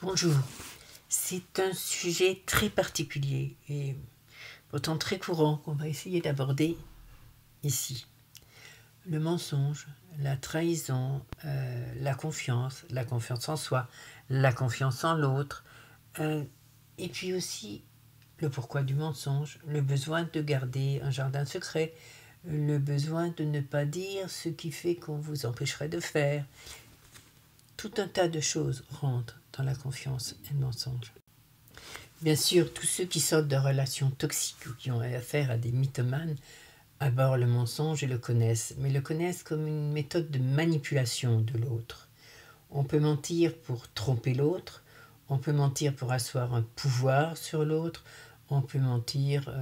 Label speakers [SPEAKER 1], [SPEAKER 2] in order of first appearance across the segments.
[SPEAKER 1] Bonjour, c'est un sujet très particulier et pourtant très courant qu'on va essayer d'aborder ici. Le mensonge, la trahison, la confiance en soi, la confiance en l'autre, et puis aussi le pourquoi du mensonge, le besoin de garder un jardin secret, le besoin de ne pas dire ce qui fait qu'on vous empêcherait de faire. Tout un tas de choses rentrent dans la confiance et le mensonge. Bien sûr, tous ceux qui sortent de relations toxiques ou qui ont affaire à des mythomanes abordent le mensonge et le connaissent, mais le connaissent comme une méthode de manipulation de l'autre. On peut mentir pour tromper l'autre, on peut mentir pour asseoir un pouvoir sur l'autre, on peut mentir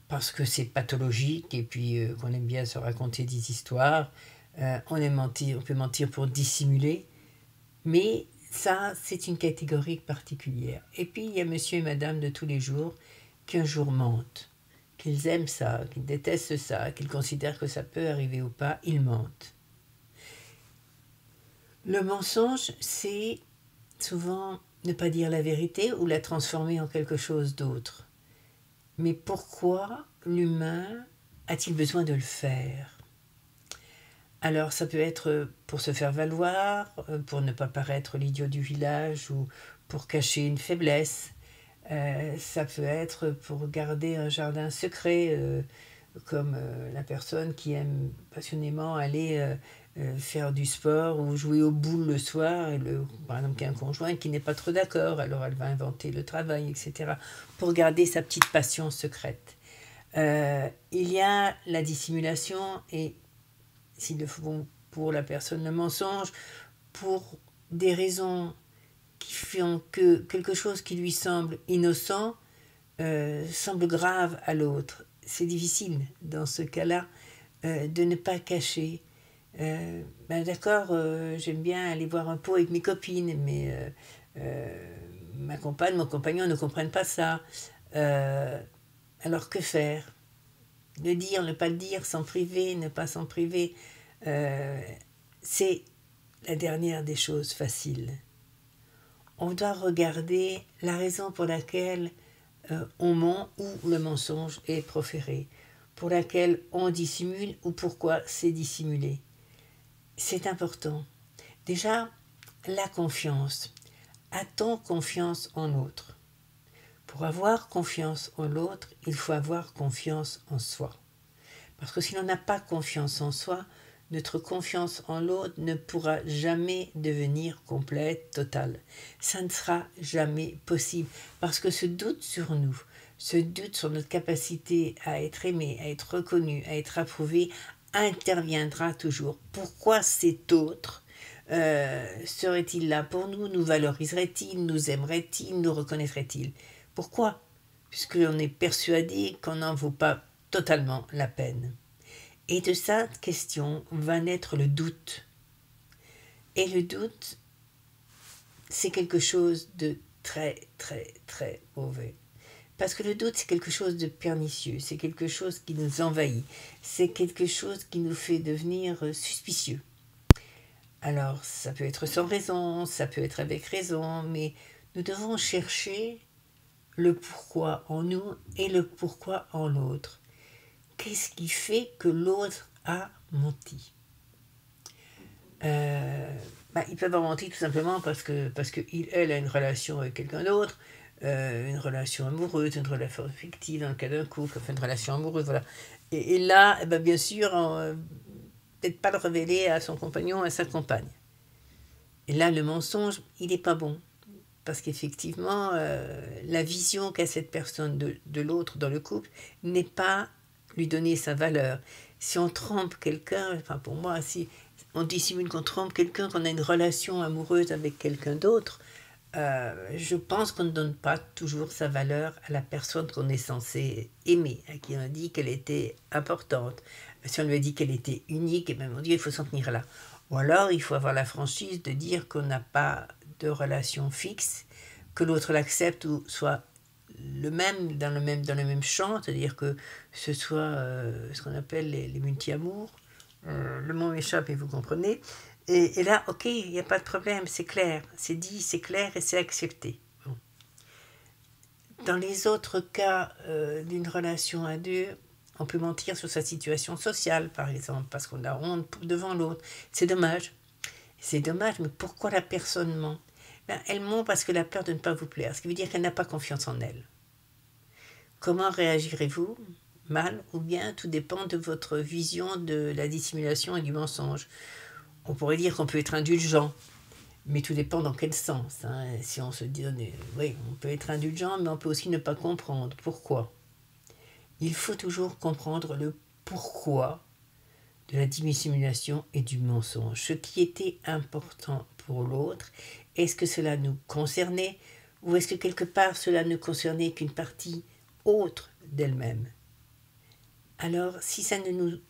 [SPEAKER 1] parce que c'est pathologique et puis qu'on aime bien se raconter des histoires, on peut mentir pour dissimuler, mais ça, c'est une catégorie particulière. Et puis, il y a monsieur et madame de tous les jours qui un jour mentent, qu'ils aiment ça, qu'ils détestent ça, qu'ils considèrent que ça peut arriver ou pas, ils mentent. Le mensonge, c'est souvent ne pas dire la vérité ou la transformer en quelque chose d'autre. Mais pourquoi l'humain a-t-il besoin de le faire ? Alors ça peut être pour se faire valoir, pour ne pas paraître l'idiot du village ou pour cacher une faiblesse. Ça peut être pour garder un jardin secret, comme la personne qui aime passionnément aller faire du sport ou jouer aux boules le soir, et par exemple qui a un conjoint qui n'est pas trop d'accord, alors elle va inventer le travail, etc., pour garder sa petite passion secrète. Il y a la dissimulation et s'ils le font pour la personne, le mensonge, pour des raisons qui font que quelque chose qui lui semble innocent semble grave à l'autre. C'est difficile, dans ce cas-là, de ne pas cacher. D'accord, j'aime bien aller boire un pot avec mes copines, mais ma compagne, mon compagnon ne comprennent pas ça. Alors que faire ? Le dire, ne pas le dire, s'en priver, ne pas s'en priver, c'est la dernière des choses faciles. On doit regarder la raison pour laquelle on ment ou le mensonge est proféré, pour laquelle on dissimule ou pourquoi c'est dissimulé. C'est important. Déjà, la confiance. A-t-on confiance en l'autre ? Pour avoir confiance en l'autre, il faut avoir confiance en soi. Parce que si l'on n'a pas confiance en soi, notre confiance en l'autre ne pourra jamais devenir complète, totale. Ça ne sera jamais possible. Parce que ce doute sur nous, ce doute sur notre capacité à être aimé, à être reconnu, à être approuvé, interviendra toujours. Pourquoi cet autre serait-il là pour nous? Nous valoriserait-il? Nous aimerait-il? Nous reconnaîtrait-il? Pourquoi ? Puisque l'on est persuadé qu'on n'en vaut pas totalement la peine. Et de cette question va naître le doute. Et le doute, c'est quelque chose de très, très, très mauvais. Parce que le doute, c'est quelque chose de pernicieux, c'est quelque chose qui nous envahit, c'est quelque chose qui nous fait devenir suspicieux. Alors, ça peut être sans raison, ça peut être avec raison, mais nous devons chercher le pourquoi en nous et le pourquoi en l'autre. Qu'est-ce qui fait que l'autre a menti ? Ils peuvent avoir menti tout simplement parce qu'elle a une relation avec quelqu'un d'autre, une relation amoureuse, une relation affective dans le cas d'un couple, enfin une relation amoureuse, voilà. Et là, bien sûr, peut-être pas le révéler à son compagnon, à sa compagne. Et là, le mensonge, il n'est pas bon. Parce qu'effectivement, la vision qu'a cette personne de l'autre dans le couple n'est pas lui donner sa valeur. Si on trompe quelqu'un, enfin pour moi, si on dissimule qu'on trompe quelqu'un, qu'on a une relation amoureuse avec quelqu'un d'autre, je pense qu'on ne donne pas toujours sa valeur à la personne qu'on est censé aimer, à qui on a dit qu'elle était importante. Si on lui a dit qu'elle était unique, et bien on dit il faut s'en tenir là. Ou alors il faut avoir la franchise de dire qu'on n'a pas de relation fixe, que l'autre l'accepte ou soit le même dans le même champ, c'est-à-dire que ce soit ce qu'on appelle les multi-amours. Le mot m'échappe et vous comprenez. Et là, ok, il n'y a pas de problème, c'est clair, c'est dit, c'est clair et c'est accepté. Bon. Dans les autres cas d'une relation à deux, on peut mentir sur sa situation sociale, par exemple, parce qu'on a honte devant l'autre. C'est dommage. C'est dommage, mais pourquoi la personne ment? Ben, elle ment parce qu'elle a peur de ne pas vous plaire, ce qui veut dire qu'elle n'a pas confiance en elle. Comment réagirez-vous? Mal ou bien? Tout dépend de votre vision de la dissimulation et du mensonge. On pourrait dire qu'on peut être indulgent, mais tout dépend dans quel sens. Hein. Si on se dit, oui, on peut être indulgent, mais on peut aussi ne pas comprendre. Pourquoi? Il faut toujours comprendre le pourquoi de la dissimulation et du mensonge. Ce qui était important pour l'autre, est-ce que cela nous concernait ou est-ce que quelque part cela ne concernait qu'une partie autre d'elle-même? Alors, si ça ne nous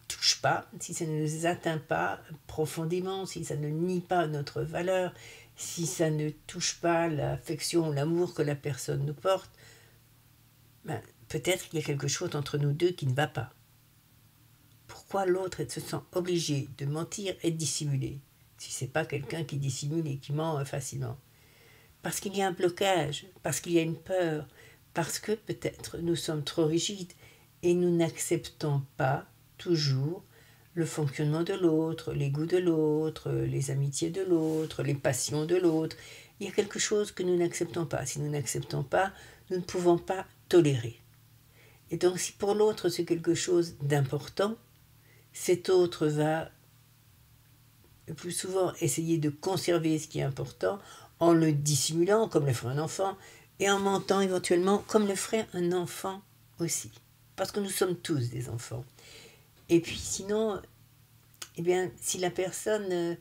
[SPEAKER 1] touche pas, si ça ne nous atteint pas profondément, si ça ne nie pas notre valeur, si ça ne touche pas l'affection ou l'amour que la personne nous porte, ben, peut-être qu'il y a quelque chose entre nous deux qui ne va pas. Pourquoi l'autre se sent obligé de mentir et de dissimuler, si ce n'est pas quelqu'un qui dissimule et qui ment facilement? Parce qu'il y a un blocage, parce qu'il y a une peur, parce que peut-être nous sommes trop rigides et nous n'acceptons pas toujours le fonctionnement de l'autre, les goûts de l'autre, les amitiés de l'autre, les passions de l'autre. Il y a quelque chose que nous n'acceptons pas. Si nous n'acceptons pas, nous ne pouvons pas tolérer. Et donc si pour l'autre c'est quelque chose d'important, cet autre va le plus souvent essayer de conserver ce qui est important en le dissimulant comme le ferait un enfant et en mentant éventuellement comme le ferait un enfant aussi. Parce que nous sommes tous des enfants. Et puis sinon, eh bien, si la personne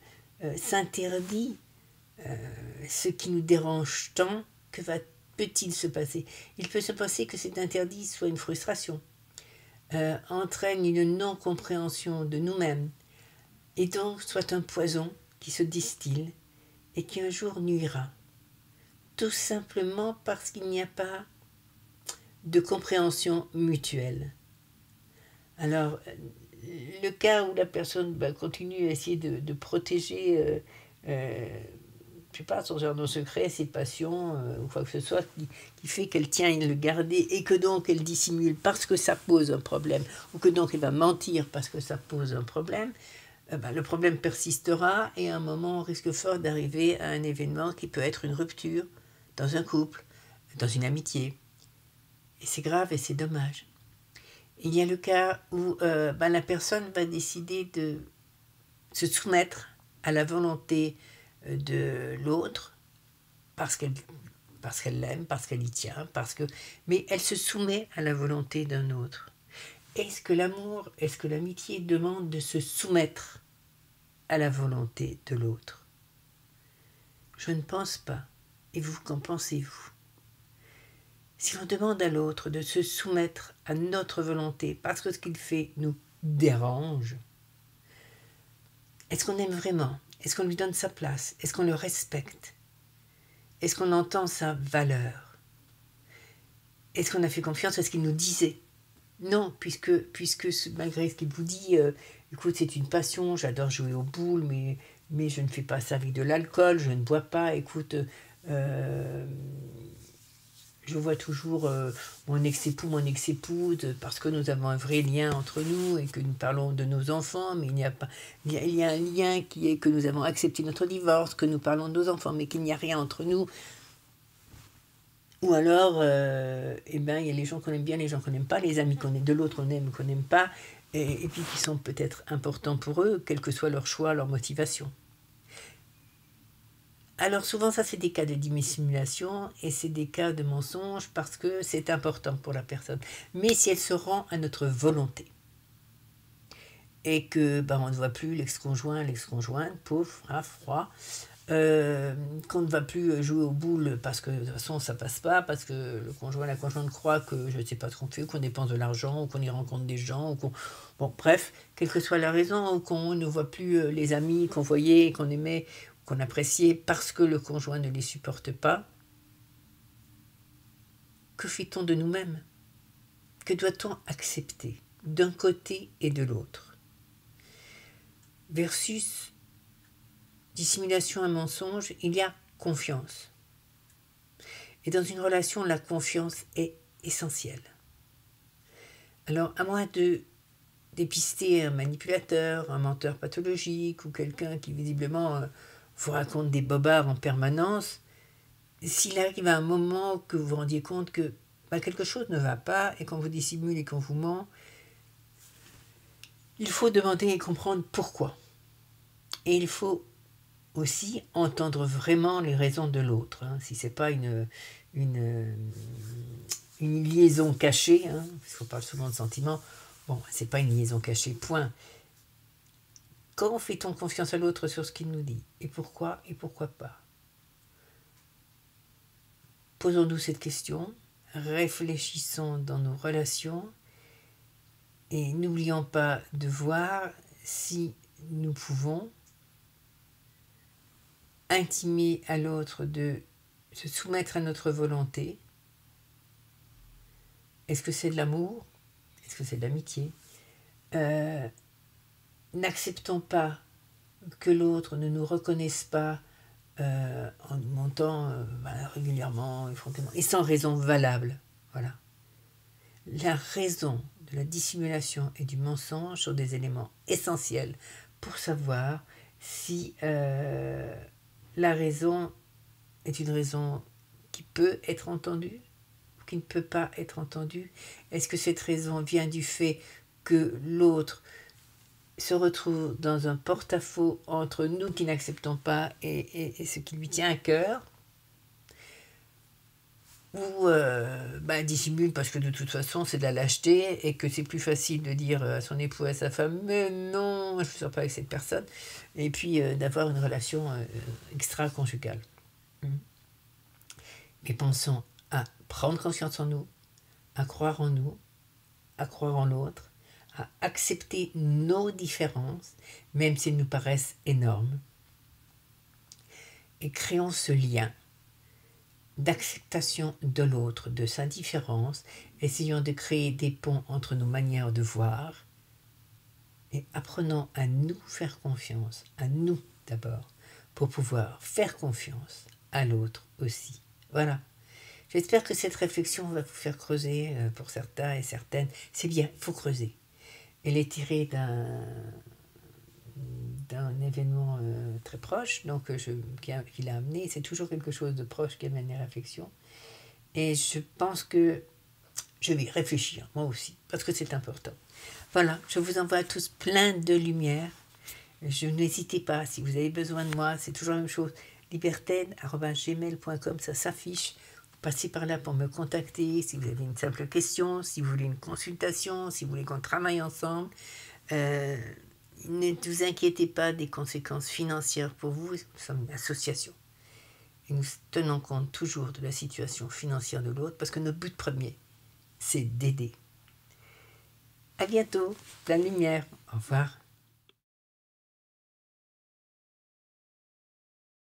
[SPEAKER 1] s'interdit ce qui nous dérange tant, que peut-il se passer? Il peut se passer que cet interdit soit une frustration, entraîne une non-compréhension de nous-mêmes, et donc soit un poison qui se distille et qui un jour nuira. Tout simplement parce qu'il n'y a pas de compréhension mutuelle. Alors, le cas où la personne continue à essayer de protéger, je sais pas, son jardin secret, ses passions, ou quoi que ce soit, qui fait qu'elle tient à le garder et que donc elle dissimule parce que ça pose un problème, ou que donc elle va mentir parce que ça pose un problème, le problème persistera et à un moment on risque fort d'arriver à un événement qui peut être une rupture dans un couple, dans une amitié. Et c'est grave et c'est dommage. Il y a le cas où la personne va décider de se soumettre à la volonté de l'autre parce qu'elle l'aime, parce qu'elle y tient, mais elle se soumet à la volonté d'un autre. Est-ce que l'amour, est-ce que l'amitié demande de se soumettre à la volonté de l'autre? Je ne pense pas. Et vous, qu'en pensez-vous? Si l'on demande à l'autre de se soumettre à notre volonté parce que ce qu'il fait nous dérange, est-ce qu'on aime vraiment? Est-ce qu'on lui donne sa place? Est-ce qu'on le respecte? Est-ce qu'on entend sa valeur? Est-ce qu'on a fait confiance à ce qu'il nous disait? Non, puisque malgré ce qu'il vous dit, écoute, c'est une passion, j'adore jouer aux boules, mais je ne fais pas ça avec de l'alcool, je ne bois pas, écoute, je vois toujours mon ex-époux, mon ex-épouse, parce que nous avons un vrai lien entre nous et que nous parlons de nos enfants, mais il y a un lien qui est que nous avons accepté notre divorce, que nous parlons de nos enfants, mais qu'il n'y a rien entre nous. Ou alors, il y a les gens qu'on aime bien, les gens qu'on n'aime pas, les amis de l'autre on aime, qu'on n'aime pas, et puis qui sont peut-être importants pour eux, quel que soit leur choix, leur motivation. Alors souvent ça c'est des cas de dissimulation et c'est des cas de mensonge parce que c'est important pour la personne. Mais si elle se rend à notre volonté et que on ne voit plus l'ex-conjointe, pauvre, froid, qu'on ne va plus jouer aux boules parce que de toute façon ça passe pas, parce que la conjointe croit que je ne sais pas ce qu'on fait, qu'on dépense de l'argent, ou qu'on y rencontre des gens, ou qu'on... Bon, bref, quelle que soit la raison, ou qu'on ne voit plus les amis qu'on voyait, qu'on aimait, qu'on appréciait parce que le conjoint ne les supporte pas. Que fait-on de nous-mêmes? Que doit-on accepter d'un côté et de l'autre? versus dissimulation et mensonge, il y a confiance. Et dans une relation, la confiance est essentielle. Alors, à moins de dépister un manipulateur, un menteur pathologique ou quelqu'un qui visiblement vous raconte des bobards en permanence, s'il arrive à un moment que vous vous rendiez compte que quelque chose ne va pas et qu'on vous dissimule et qu'on vous ment, il faut demander et comprendre pourquoi. Et il faut aussi entendre vraiment les raisons de l'autre. Si ce n'est pas une liaison cachée, parce qu'on parle souvent de sentiments, bon, c'est pas une liaison cachée, point. Quand fait-on confiance à l'autre sur ce qu'il nous dit? Et pourquoi pas? Posons-nous cette question, réfléchissons dans nos relations et n'oublions pas de voir si nous pouvons intimer à l'autre de se soumettre à notre volonté. Est-ce que c'est de l'amour? Est-ce que c'est de l'amitié? N'acceptons pas que l'autre ne nous reconnaisse pas en nous mentant régulièrement, effrontément, et sans raison valable. Voilà. La raison de la dissimulation et du mensonge sont des éléments essentiels pour savoir si la raison est une raison qui peut être entendue ou qui ne peut pas être entendue. Est-ce que cette raison vient du fait que l'autre se retrouve dans un porte-à-faux entre nous qui n'acceptons pas et ce qui lui tient à cœur, ou dissimule parce que de toute façon c'est de la lâcheté et que c'est plus facile de dire à son époux, à sa femme, mais non, je ne sors pas avec cette personne, et puis d'avoir une relation extra-conjugale. Mais pensons à prendre conscience en nous, à croire en nous, à croire en l'autre, à accepter nos différences, même si elles nous paraissent énormes, et créons ce lien d'acceptation de l'autre, de sa différence, essayons de créer des ponts entre nos manières de voir, et apprenons à nous faire confiance, à nous d'abord, pour pouvoir faire confiance à l'autre aussi. Voilà. J'espère que cette réflexion va vous faire creuser pour certains et certaines. C'est bien, il faut creuser. Elle est tirée d'un événement très proche, donc qui l'a amené. C'est toujours quelque chose de proche qui amène les réflexions. Et je pense que je vais réfléchir, moi aussi, parce que c'est important. Voilà, je vous envoie à tous plein de lumière. Je n'hésitez pas, si vous avez besoin de moi, c'est toujours la même chose. libertaine@gmail.com, ça s'affiche. Passez par là pour me contacter si vous avez une simple question, si vous voulez une consultation, si vous voulez qu'on travaille ensemble. Ne vous inquiétez pas des conséquences financières pour vous, nous sommes une association. Et nous tenons compte toujours de la situation financière de l'autre parce que notre but premier, c'est d'aider. À bientôt, plein de lumière. Au revoir.